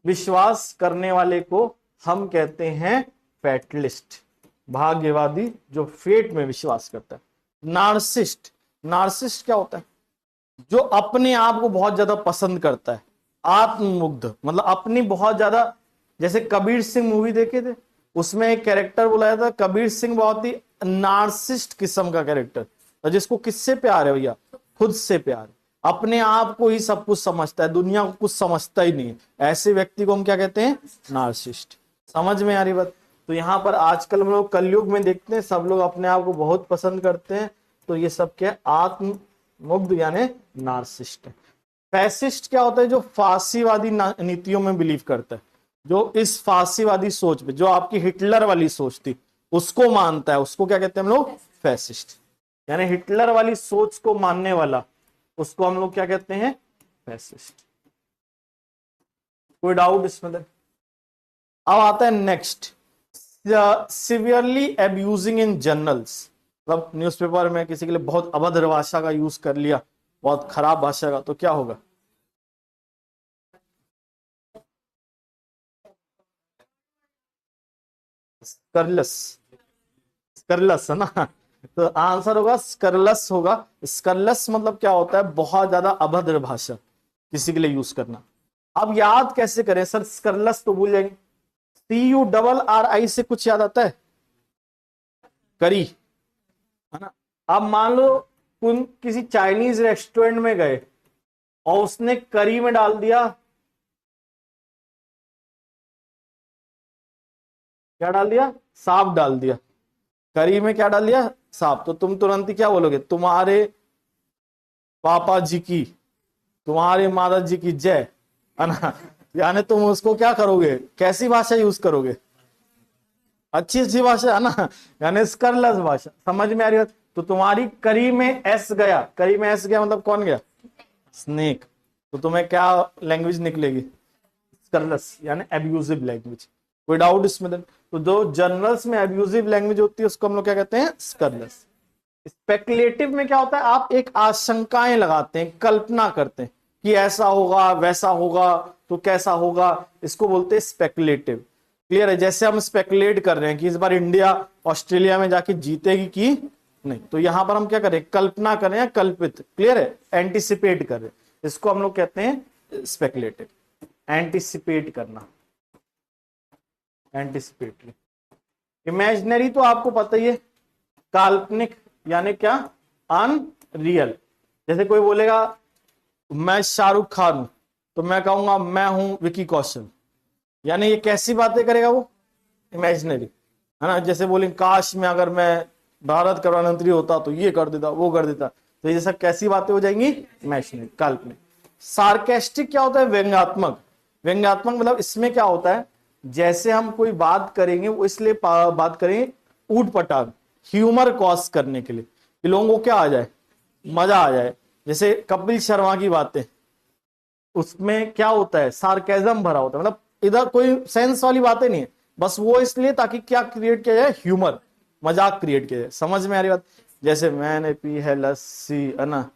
विश्वास करने वाले को हम कहते हैं फैटलिस्ट, भाग्यवादी, जो फेट में विश्वास करता है। नार्सिस्ट, नार्सिस्ट क्या होता है? जो अपने आप को बहुत ज्यादा पसंद करता है, आत्ममुग्ध, मतलब अपनी बहुत ज्यादा, जैसे कबीर सिंह मूवी देखे थे, उसमें एक कैरेक्टर बुलाया था कबीर सिंह, बहुत ही नार्सिस्ट किस्म का कैरेक्टर, और जिसको किससे प्यार है भैया, खुद से प्यार है, अपने आप को ही सब कुछ समझता है, दुनिया को कुछ समझता ही नहीं है, ऐसे व्यक्ति को हम क्या कहते हैं, नार्सिस्ट। समझ में आ रही बात? तो यहाँ पर आजकल हम लोग कलयुग में देखते हैं सब लोग अपने आप को बहुत पसंद करते हैं, तो ये सब क्या, आत्ममुग्ध यानी नार्सिस्ट है। फैसिस्ट क्या होता है, जो फांसीवादी नीतियों में बिलीव करता है, जो इस फांसीवादी सोच पे, जो आपकी हिटलर वाली सोच थी उसको मानता है, उसको क्या कहते हैं हम लोग, फैसिस्ट, यानी हिटलर वाली सोच को मानने वाला, उसको हम लोग क्या कहते हैं, फैसिस्ट। कोई डाउट इसमें? अब आता है नेक्स्ट, सिवियरली अब्यूजिंग इन जर्नल्स, मतलब न्यूज़पेपर में किसी के लिए बहुत अभद्र भाषा का यूज कर लिया, बहुत खराब भाषा का, तो क्या होगा, स्कर्लस, स्कर्लस है ना, तो आंसर होगा स्कर्लस होगा। स्कर्लस मतलब क्या होता है, बहुत ज्यादा अभद्र भाषा किसी के लिए यूज करना। अब याद कैसे करें सर, स्कर्लस तो भूल जाएंगे, CURRI से कुछ याद आता है, करी, है ना। अब मान लो किसी चाइनीज रेस्टोरेंट में गए और उसने करी में डाल दिया, क्या डाल दिया, सांप डाल दिया, करी में क्या डाल दिया, सांप, तो तुम तुरंत ही क्या बोलोगे, तुम्हारे पापा जी की, तुम्हारे माता जी की जय, है ना, यानी तुम उसको क्या करोगे, कैसी भाषा यूज करोगे, अच्छी अच्छी भाषा, है ना, यानी स्कर्लस भाषा। समझ में आ रही है? तो तुम्हारी करी में एस गया, करी में एस गया मतलब कौन गया, स्नेक, तो तुम्हें क्या लैंग्वेज निकलेगी, स्कर्लस यानी एब्यूजिव लैंग्वेज। कोई डाउट इसमें? तो जो जर्नल्स में एब्यूजिव लैंग्वेज होती है उसको हम लोग क्या कहते हैं, स्कर्लस। स्पेकुलेटिव में क्या होता है, आप एक आशंकाएं लगाते हैं, कल्पना करते हैं कि ऐसा होगा वैसा होगा तो कैसा होगा, इसको बोलते हैं स्पेकुलेटिव। क्लियर है? जैसे हम स्पेकुलेट कर रहे हैं कि इस बार इंडिया ऑस्ट्रेलिया में जाके जीतेगी कि नहीं, तो यहां पर हम क्या करें, कल्पना कर रहे हैं, कल्पित, क्लियर है, एंटिसिपेट कर रहे हैं, इसको हम लोग कहते हैं स्पेकुलेटिव, एंटिसिपेट करना, एंटिसिपेटरी। इमेजिनरी तो आपको पता ही है, काल्पनिक यानी क्या, अनरियल। जैसे कोई बोलेगा मैं शाहरुख खान हूं, तो मैं कहूंगा मैं हूं विकी कौशल, यानी ये कैसी बातें करेगा वो, इमेजिनरी, है ना। जैसे बोले काश में अगर मैं भारत का प्रधानमंत्री होता तो ये कर देता वो कर देता, तो ये सब कैसी बातें हो जाएंगी, इमेजिनरी, काल्पनिक। सार्केस्टिक क्या होता है, व्यंग्यात्मक। व्यंग्यात्मक मतलब इसमें क्या होता है, जैसे हम कोई बात करेंगे वो इसलिए बात करेंगे ऊट पटांग, ह्यूमर कॉज करने के लिए, कि लोगों को क्या आ जाए, मजा आ जाए। जैसे कपिल शर्मा की बातें, उसमें क्या होता है, सार्केज्म भरा होता है, मतलब इधर कोई सेंस वाली बातें नहीं है, बस वो इसलिए ताकि क्या क्रिएट किया जाए, ह्यूमर, मजाक क्रिएट किया जाए। समझ में आ रही बात? जैसे मैंने पी है लस्सी, है ना,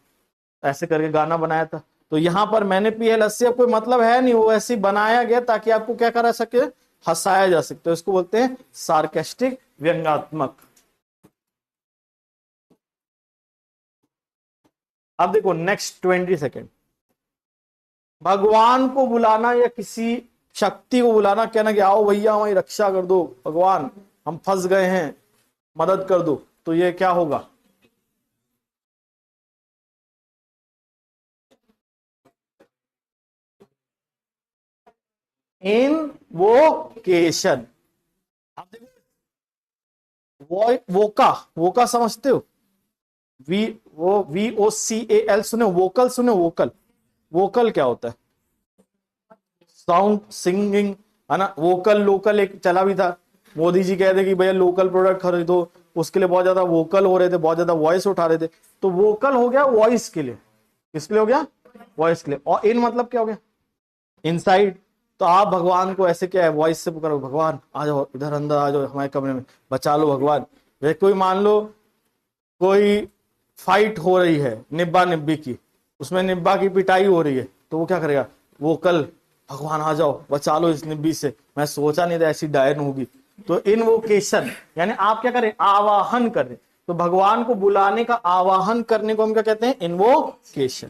ऐसे करके गाना बनाया था, तो यहां पर मैंने पी है लस्सी अब कोई मतलब है नहीं, वो ऐसे बनाया गया ताकि आपको क्या करा सके, हंसाया जा सकते, तो इसको बोलते हैं सार्केस्टिक, व्यंग्यात्मक। अब देखो नेक्स्ट 20 सेकेंड, भगवान को बुलाना या किसी शक्ति को बुलाना, कहना कि आओ भैया हमारी रक्षा कर दो, भगवान हम फंस गए हैं मदद कर दो, तो ये क्या होगा, इनवोकेशन। आप देखो वोका, वोका समझते हो, VOCAL सुने, वोकल सुने, वोकल, वोकल क्या होता है, साउंड, सिंगिंग, है ना। वोकल लोकल एक चला भी था, मोदी जी कहते कि भैया लोकल प्रोडक्ट खरीदो, उसके लिए बहुत ज्यादा वोकल हो रहे थे, बहुत ज्यादा वॉइस उठा रहे थे, तो वोकल हो गया वॉइस के लिए, किसके लिए हो गया, वॉइस के लिए। और इन मतलब क्या हो गया, इनसाइड। तो आप भगवान को ऐसे क्या है, वॉइस से पुकारो, भगवान आ जाओ इधर, अंदर आ जाओ हमारे कमरे में, बचा लो भगवान। जैसे कोई मान लो कोई फाइट हो रही है निब्बा निब्बी की, उसमें निब्बा की पिटाई हो रही है, तो वो क्या करेगा, वोकल, भगवान आ जाओ बचा लो इस निब्बी से, मैं सोचा नहीं था ऐसी डायन होगी। तो इनवोकेशन यानी आप क्या करें, आवाहन करें, तो भगवान को बुलाने का आवाहन करने को हम क्या कहते हैं, इनवोकेशन।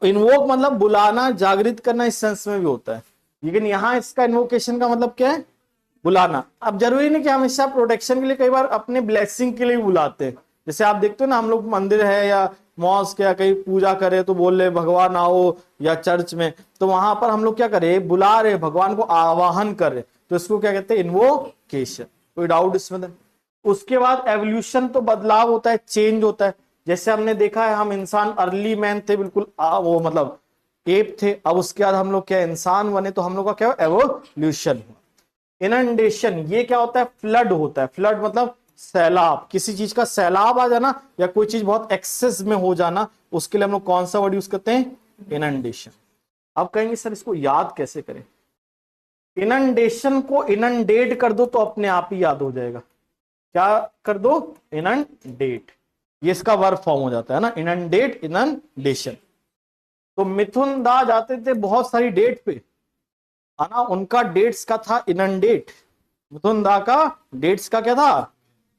इन्वोक मतलब बुलाना, जागृत करना, इस सेंस में भी होता है, लेकिन यहां इसका इन्वोकेशन का मतलब क्या है, बुलाना। अब जरूरी नहीं कि हमेशा प्रोटेक्शन के लिए, कई बार अपने ब्लेसिंग के लिए भी बुलाते हैं। जैसे आप देखते हो ना, हम लोग मंदिर है या मॉस्क या कहीं पूजा करे तो बोल रहे भगवान आओ, या चर्च में, तो वहां पर हम लोग क्या करे, बुला रहे भगवान को, आवाहन कर रहे, तो इसको क्या कहते हैं, इन्वोकेशन। कोई डाउट इसमें? उसके बाद एवोल्यूशन, तो बदलाव होता है, चेंज होता है। जैसे हमने देखा है, हम इंसान अर्ली मैन थे, बिल्कुल वो मतलब एप थे, अब उसके बाद हम लोग क्या इंसान बने, तो हम लोग का क्या एवोल्यूशन हुआ। इनंडेशन, ये क्या होता है, फ्लड होता है। फ्लड मतलब सैलाब, किसी चीज का सैलाब आ जाना, या कोई चीज बहुत एक्सेस में हो जाना, उसके लिए हम लोग कौन सा वर्ड यूज करते हैं, इनंडेशन। अब कहेंगे सर इसको याद कैसे करें? इनंडेशन को इनंडेट कर दो तो अपने आप ही याद हो जाएगा। क्या कर दो, इनंडेट, ये इसका वर्ब फॉर्म हो जाता है ना, इनंडेट, इनंडेशन। तो मिथुन दा जाते थे बहुत सारी डेट पे, है ना, उनका डेट्स का था इनंडेट। मिथुन दा का डेट्स का क्या था,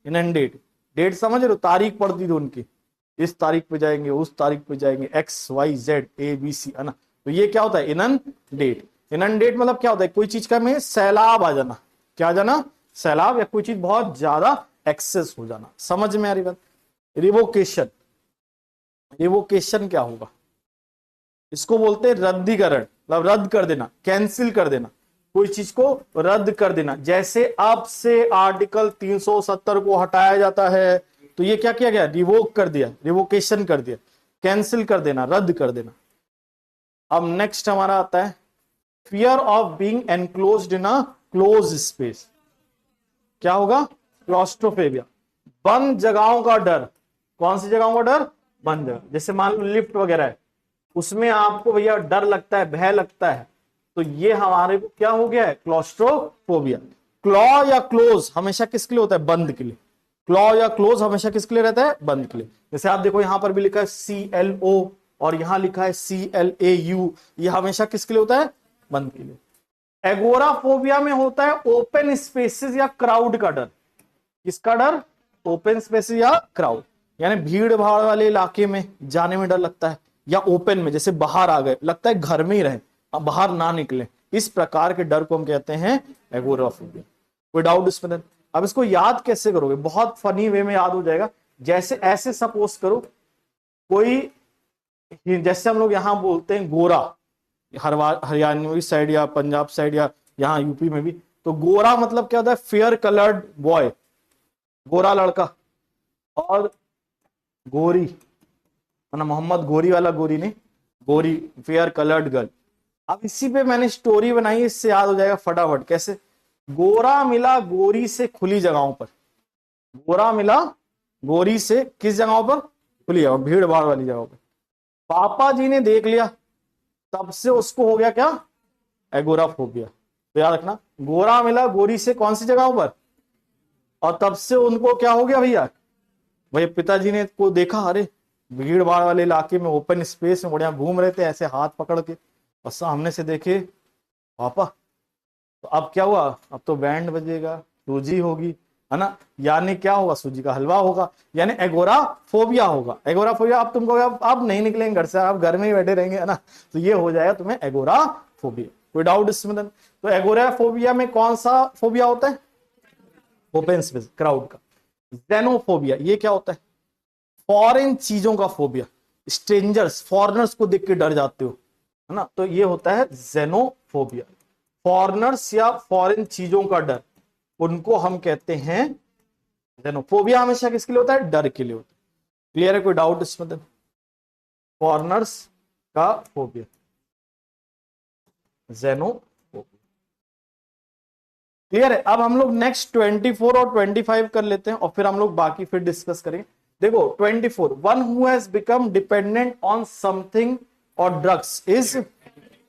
इनंडेट। डेट समझ रहे हो, तारीख पड़ती थी उनकी, इस तारीख पे जाएंगे, उस तारीख पे जाएंगे, XYZ ABC, है ना। तो ये क्या होता है, इनंडेट। इनंडेट मतलब क्या होता है, कोई चीज का में सैलाब आ जाना। क्या आ जाना, सैलाब, या कोई चीज बहुत ज्यादा एक्सेस हो जाना। समझ में आ रही बात? रिवोकेशन, रिवोकेशन क्या होगा, इसको बोलते हैं रद्दीकरण, मतलब रद्द कर देना, कैंसिल कर देना, कोई चीज को रद्द कर देना। जैसे अब से आर्टिकल 370 को हटाया जाता है, तो ये क्या किया गया, रिवोक कर दिया, रिवोकेशन कर दिया, कैंसिल कर देना, रद्द कर देना। अब नेक्स्ट हमारा आता है fear of being enclosed in a close space. क्या होगा, क्लॉस्ट्रोफोबिया, बंद जगहों का डर। कौन सी जगहों का डर, बंद जगह। जैसे मान लो लिफ्ट वगैरह है, उसमें आपको भैया डर लगता है, भय लगता है, तो ये हमारे को क्या हो गया है, क्लॉस्ट्रोफोबिया। क्लॉ या क्लोज हमेशा किसके लिए होता है, बंद के लिए। क्लॉ या क्लोज हमेशा किसके लिए रहता है, बंद के लिए। जैसे आप देखो यहां पर भी लिखा है CLO, और यहां लिखा है CLAU, ये हमेशा किसके लिए होता है, बंद के लिए। एगोराफोबिया में होता है ओपन स्पेसेस या क्राउड का डर। किसका डर, ओपन स्पेसेस या क्राउड, यानी भीड़ भाड़ वाले इलाके में जाने में डर लगता है, या ओपन में, जैसे बाहर आ गए, लगता है घर में ही रहे, अब बाहर ना निकले, इस प्रकार के डर को हम कहते हैं एगोराफोबिया। कोई डाउट इसमें? अब इसको याद कैसे करोगे, बहुत फनी वे में याद हो जाएगा। जैसे ऐसे सपोज करो, कोई, जैसे हम लोग यहां बोलते हैं गोरा, हरियाणवी साइड या पंजाब साइड या यहाँ यूपी में भी, तो गोरा मतलब क्या होता है, फेयर कलर्ड बॉय, गोरा लड़का। और गोरी, ना मोहम्मद गोरी वाला गोरी नहीं, गोरी फेयर कलर्ड गर्ल। अब इसी पे मैंने स्टोरी बनाई, इससे याद हो जाएगा फटाफट। कैसे, गोरा मिला गोरी से खुली जगहों पर, गोरा मिला गोरी से किस जगहों पर, खुली जगह, भीड़ भाड़ वाली जगहों पर। पापा जी ने देख लिया, तब से उसको हो गया क्या, एगोराफोबिया। तो याद रखना, गोरा मिला गोरी से कौन सी जगहों पर, और तब से उनको क्या हो गया भैया, भाई पिताजी ने को देखा, अरे भीड़ भाड़ वाले इलाके में ओपन स्पेस में बढ़िया घूम रहे थे ऐसे हाथ पकड़ के, और सामने से देखे पापा, तो अब क्या हुआ, अब तो बैंड बजेगा, सूजी होगी, है ना, यानी क्या होगा, सूजी का हलवा होगा, यानी एगोराफोबिया होगा। एगोराफोबिया, अब तुमको अब नहीं निकलेंगे घर से, आप घर में ही बैठे रहेंगे, है ना, तो ये हो जाएगा तुम्हें एगोराफोबिया। कोई डाउट इसमें? तो एगोराफोबिया में कौन सा फोबिया होता है, ओपन स्पेस, क्राउड का। जेनोफोबिया, ये क्या होता है, फॉरेन चीजों का फोबिया, स्ट्रेंजर्स, फॉरेनर्स को देख के डर जाते हो, है ना, तो ये होता है जेनोफोबिया। फॉरेनर्स या फॉरेन चीजों का डर, उनको हम कहते हैं जेनोफोबिया। हमेशा किसके लिए होता है, डर के लिए होता है। क्लियर है, कोई डाउट इसमें? फॉरेनर्स का फोबिया, जेनोफोबिया। क्लियर है? अब हम लोग नेक्स्ट 24 और 25 कर लेते हैं, और फिर हम लोग बाकी फिर डिस्कस करेंगे। देखो 24, one who has become dependent on something और ड्रग्स इज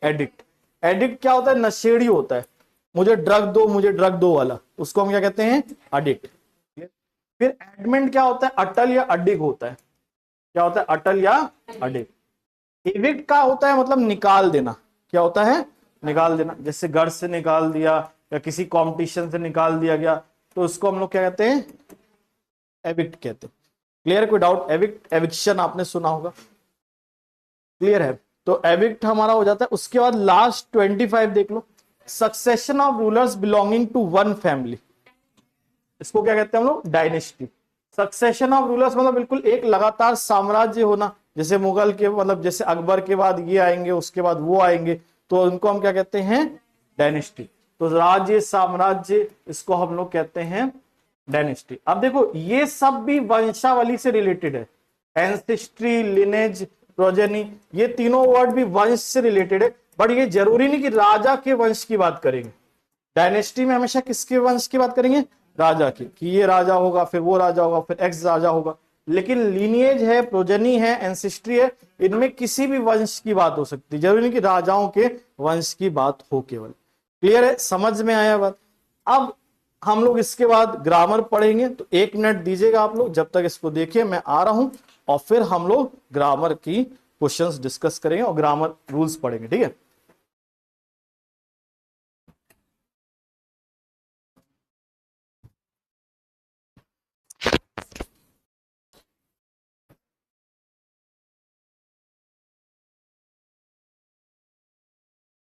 एडिक्ट। एडिक्ट क्या होता है, नशेड़ी होता है, मुझे ड्रग दो वाला, उसको हम क्या कहते हैं, एडिक्ट। फिर एडमेंट क्या होता है, अटल या अडिग होता है। क्या होता है, अटल या अडिग। एविक्ट का होता है मतलब निकाल देना। क्या होता है, निकाल देना, जैसे घर से निकाल दिया या किसी कंपटीशन से निकाल दिया गया, तो उसको हम लोग क्या कहते हैं, एविक्ट कहते हैं। क्लियर है, कोई डाउट? एविक्ट, एविक्शन आपने सुना होगा। क्लियर है? तो एविक्ट हमारा हो जाता है। उसके बाद लास्ट 25 देख लो, succession of rulers belonging to one family, इसको क्या कहते हैं हम लोग, डायनेस्टी। सक्सेशन ऑफ रूलर्स मतलब बिल्कुल एक लगातार साम्राज्य होना, जैसे मुगल के मतलब जैसे अकबर के बाद ये आएंगे, उसके बाद वो आएंगे, तो उनको हम क्या कहते हैं, डायनेस्टी। तो राज्य, साम्राज्य, इसको हम लोग कहते हैं डायनेस्टी। अब देखो ये सब भी वंशावली से रिलेटेड है, एंसेस्ट्री, लिनेज, प्रोजेनी, ये तीनों वर्ड भी वंश से रिलेटेड है। बट ये जरूरी नहीं कि राजा के वंश की बात करेंगे, डायनेस्टी में हमेशा किसके वंश की बात करेंगे, राजा की, कि ये राजा होगा, फिर वो राजा होगा, फिर एक्स राजा होगा। लेकिन लीनिएज है, प्रोजेनी है, एंसेस्ट्री है, इनमें किसी भी वंश की बात हो सकती है, जरूरी नहीं कि राजाओं के वंश की बात हो केवल। क्लियर है, समझ में आया बात। अब हम लोग इसके बाद ग्रामर पढ़ेंगे, तो 1 मिनट दीजिएगा आप लोग, जब तक इसको देखिए मैं आ रहा हूं, और फिर हम लोग ग्रामर की क्वेश्चंस डिस्कस करेंगे और ग्रामर रूल्स पढ़ेंगे, ठीक है।